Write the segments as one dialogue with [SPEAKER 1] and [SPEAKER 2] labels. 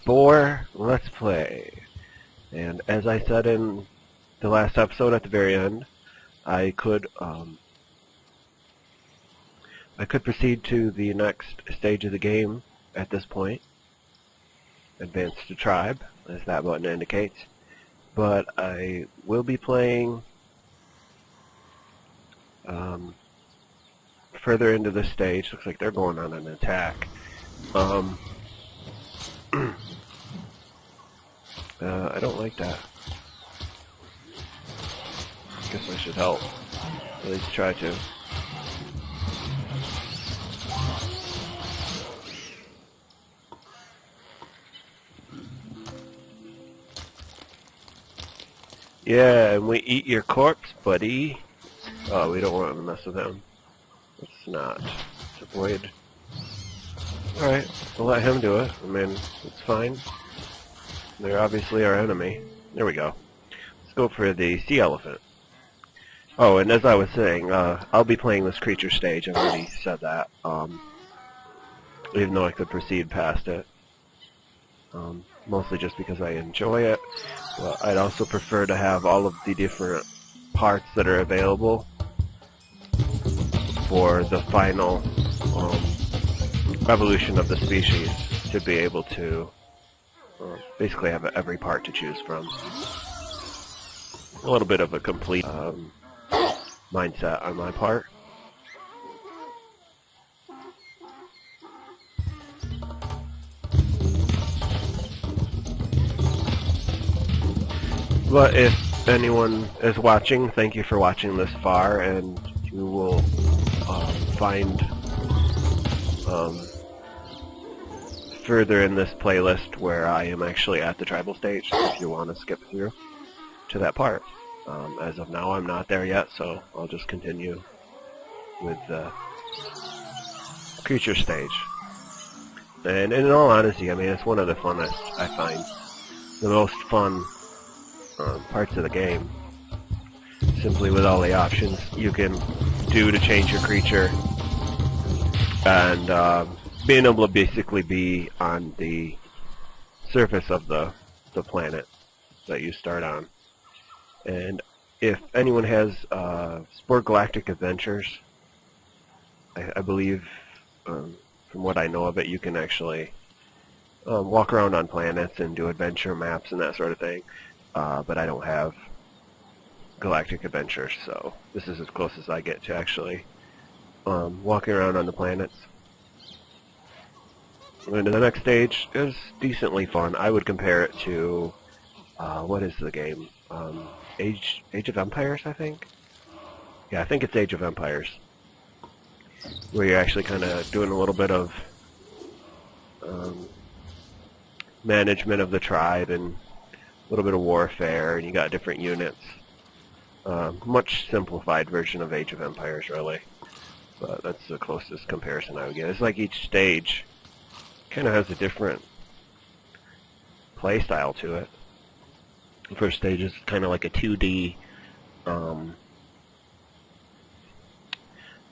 [SPEAKER 1] SPORE Let's Play. And as I said in the last episode at the very end, I could proceed to the next stage of the game at this point. Advance to tribe, as that button indicates. But I will be playing further into this stage. Looks like they're going on an attack. I don't like that. Guess I should help. At least try to. Yeah, and we eat your corpse, buddy. Oh, we don't want to mess with him. Let's not. Let's avoid. Alright, we'll let him do it. I mean, it's fine. They're obviously our enemy. There we go. Let's go for the sea elephant. Oh, and as I was saying, I'll be playing this creature stage. I've already said that. Even though I could proceed past it. Mostly just because I enjoy it. But I'd also prefer to have all of the different parts that are available for the final evolution of the species to be able to basically have every part to choose from. A little bit of a complete mindset on my part. But if anyone is watching, thank you for watching this far, and you will find further in this playlist where I am actually at the tribal stage, if you want to skip through to that part. As of now, I'm not there yet, so I'll just continue with the creature stage. And in all honesty, I mean, it's one of the funnest, I find. The most fun parts of the game. Simply with all the options you can do to change your creature. And being able to basically be on the surface of the planet that you start on. And if anyone has SPORE Galactic Adventures, I believe, from what I know of it, you can actually walk around on planets and do adventure maps and that sort of thing. But I don't have Galactic Adventures, so this is as close as I get to actually walking around on the planets. And the next stage is decently fun. I would compare it to, what is the game? Age of Empires, I think? Yeah, I think it's Age of Empires. Where you're actually kind of doing a little bit of management of the tribe and a little bit of warfare, and you got different units. Much simplified version of Age of Empires, really. But that's the closest comparison I would get. It's like each stage kind of has a different play style to it. The first stage is kind of like a 2D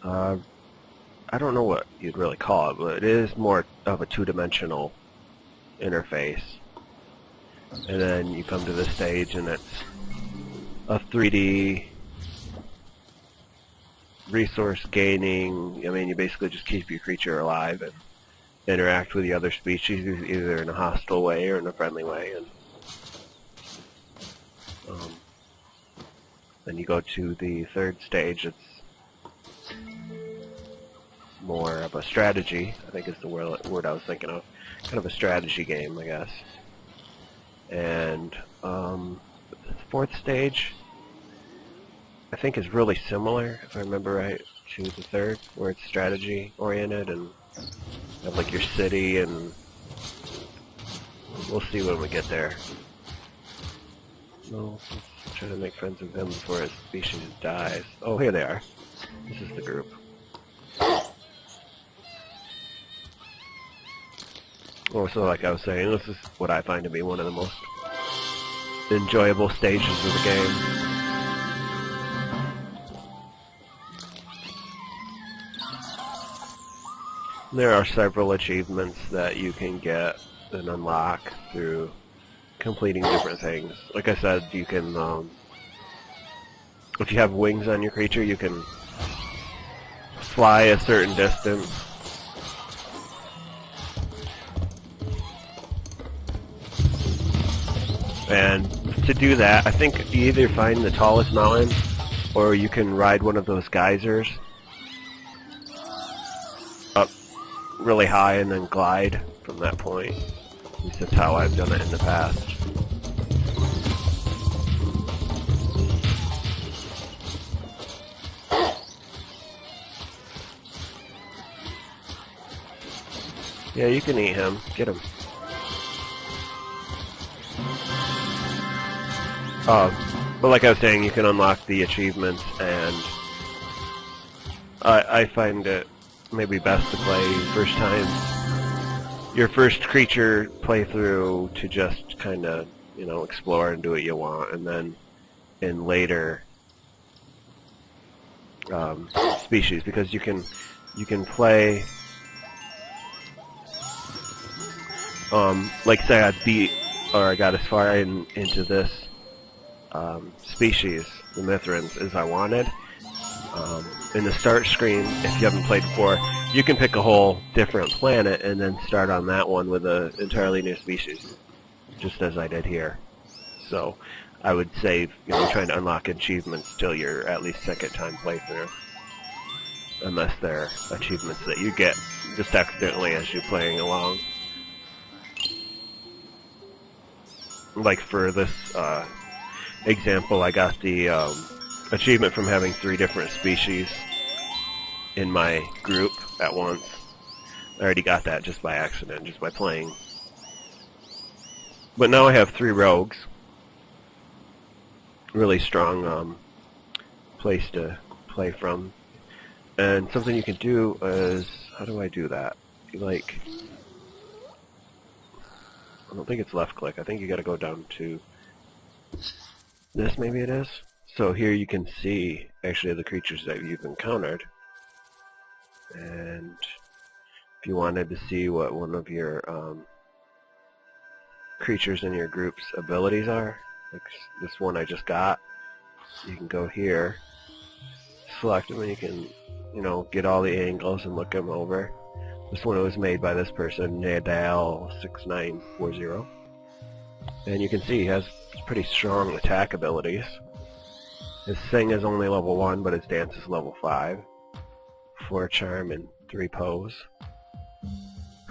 [SPEAKER 1] I don't know what you'd really call it, but it is more of a two-dimensional interface. And then you come to this stage and it's a 3D resource gaining. I mean, you basically just keep your creature alive and interact with the other species either in a hostile way or in a friendly way. And then you go to the third stage. It's more of a strategy, I think is the word I was thinking of. Kind of a strategy game, I guess. And the fourth stage, I think, is really similar, if I remember right, to the third, where it's strategy oriented and you have like your city, and we'll see when we get there. No, let's try to make friends with him before his species dies. Oh, here they are. This is the group. Oh, so like I was saying, this is what I find to be one of the most enjoyable stages of the game. There are several achievements that you can get and unlock through completing different things. Like I said, you can, if you have wings on your creature, you can fly a certain distance. And to do that, I think you either find the tallest mountain, or you can ride one of those geysers up really high and then glide from that point. At least that's how I've done it in the past. Yeah, you can eat him. Get him. But like I was saying, you can unlock the achievements, and I find it maybe best to play first time, your first creature playthrough, to just kind of, you know, explore and do what you want, and then in later species, because you can play, like say I got as far into this species, the Mythrans, as I wanted. In the start screen, if you haven't played before, you can pick a whole different planet and then start on that one with an entirely new species, just as I did here. So I would save, you know, trying to unlock achievements till your at least second time playthrough, unless they're achievements that you get just accidentally as you're playing along. Like for this example, I got the achievement from having 3 different species in my group at once. I already got that just by accident, just by playing. But now I have 3 rogues. Really strong place to play from. And something you can do is, how do I do that? You like, I don't think it's left click. I think you got to go down to this, maybe it is. So here you can see actually the creatures that you've encountered. And if you wanted to see what one of your creatures in your group's abilities are, like this one I just got, you can go here, select them, and you can, you know, get all the angles and look them over. This one was made by this person, Nadal6940. And you can see he has pretty strong attack abilities. His Sing is only level 1, but his Dance is level 5. 4 Charm and 3 Pose.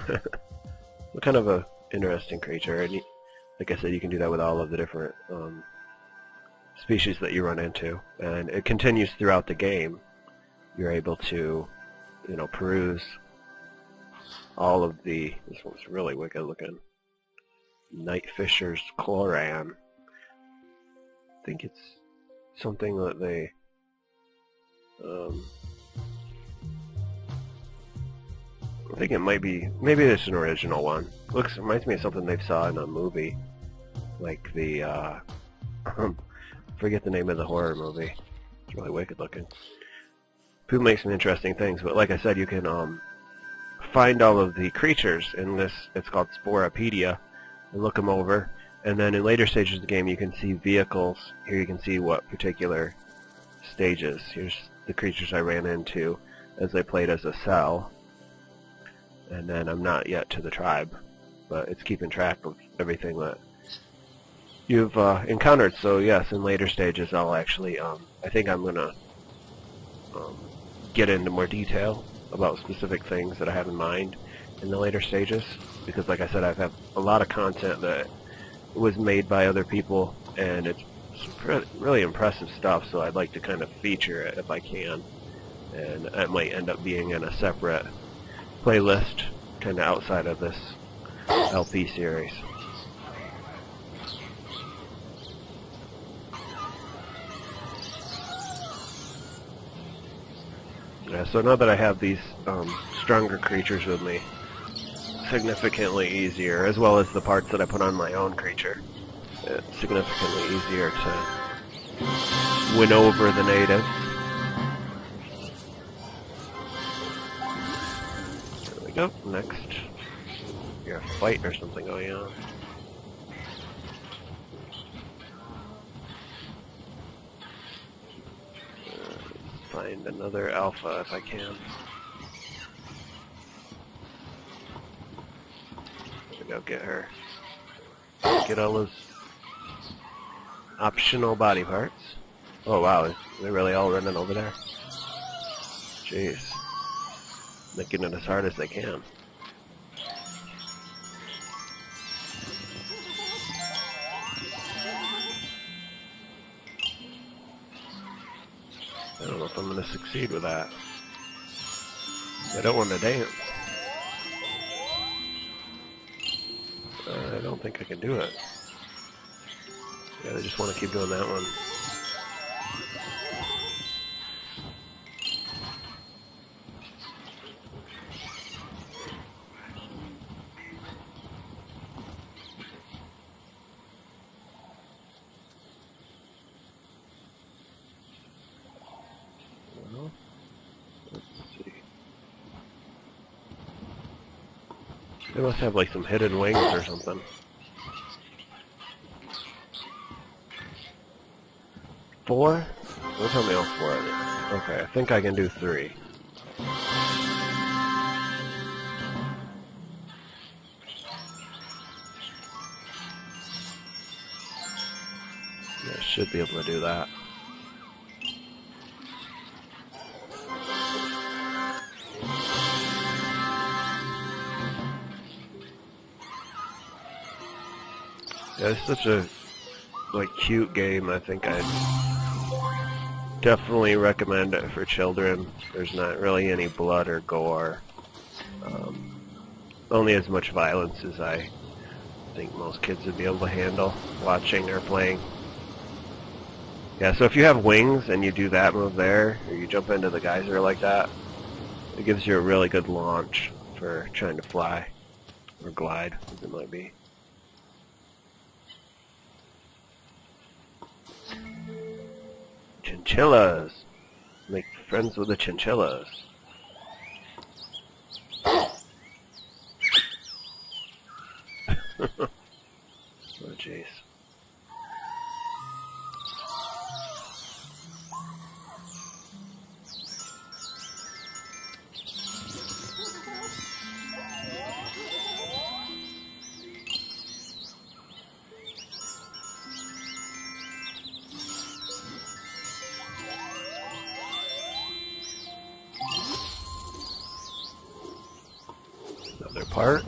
[SPEAKER 1] What kind of a interesting creature. And like I said, you can do that with all of the different species that you run into. And it continues throughout the game. You're able to, you know, peruse all of the, this one's really wicked looking, Nightfisher's Chloran. I think it's something that they I think it might be, maybe it's an original one. Reminds me of something they saw in a movie, like the forget the name of the horror movie. It's really wicked looking. People make some interesting things, but like I said, you can find all of the creatures in this, it's called Sporepedia, and look them over. And then in later stages of the game, you can see vehicles. Here you can see what particular stages. Here's the creatures I ran into as I played as a cell. And then I'm not yet to the tribe, but it's keeping track of everything that you've encountered. So yes, in later stages, I'll actually, I think I'm going to get into more detail about specific things that I have in mind in the later stages. Because like I said, I've had a lot of content that was made by other people, and it's really impressive stuff, so I'd like to kind of feature it if I can. And it might end up being in a separate playlist, kind of outside of this LP series. Yeah, so now that I have these stronger creatures with me, significantly easier, as well as the parts that I put on my own creature, it's significantly easier to win over the natives. There we go. Next, your a fight or something going on. Find another alpha if I can. There we go, get her. Get all those optional body parts. Oh wow, they're really all running over there. Jeez. Making it as hard as they can. I don't know if I'm going to succeed with that. I don't want to dance. I don't think I can do it. Yeah, I just want to keep doing that one. Well, let's see. They must have like some hidden wings or something. 4? Don't tell me all 4 of it. Okay, I think I can do 3. Yeah, I should be able to do that. Yeah, it's such a cute game. I think I'd definitely recommend it for children. There's not really any blood or gore. Only as much violence as I think most kids would be able to handle watching or playing. Yeah, so if you have wings and you do that move there, or you jump into the geyser like that, it gives you a really good launch for trying to fly, or glide, as it might be. Chinchillas! Make friends with the chinchillas. Oh jeez. Another part.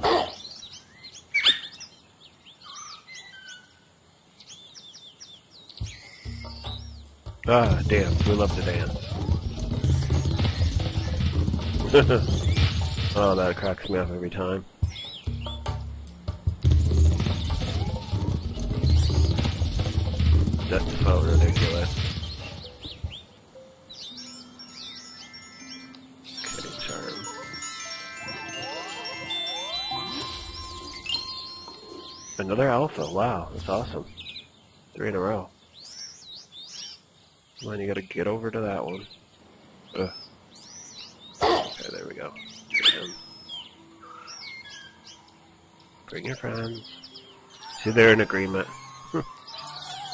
[SPEAKER 1] Ah, dance. We love to dance. Oh, that cracks me up every time. That's so ridiculous. Okay, charm. Another alpha. Wow, that's awesome. 3 in a row. Come on, you gotta get over to that one. Ugh. Okay, there we go. Bring your friends. See, they're in agreement.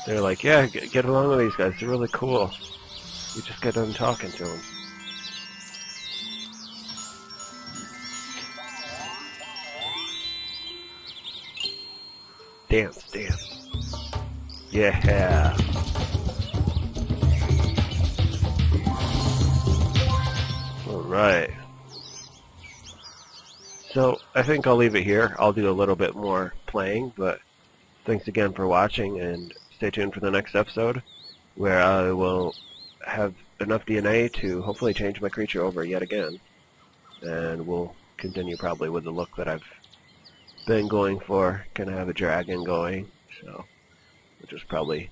[SPEAKER 1] They're like, yeah, get along with these guys. They're really cool. We just get done talking to them. Dance, dance. Yeah. Alright. So, I think I'll leave it here. I'll do a little bit more playing, but thanks again for watching, and stay tuned for the next episode, where I will have enough DNA to hopefully change my creature over yet again. And we'll continue probably with the look that I've been going for. Gonna have a dragon going, so we'll just probably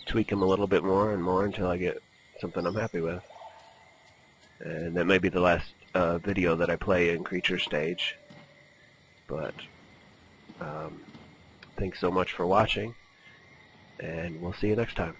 [SPEAKER 1] tweak him a little bit more and more until I get something I'm happy with. And that may be the last video that I play in creature stage, but thanks so much for watching, and we'll see you next time.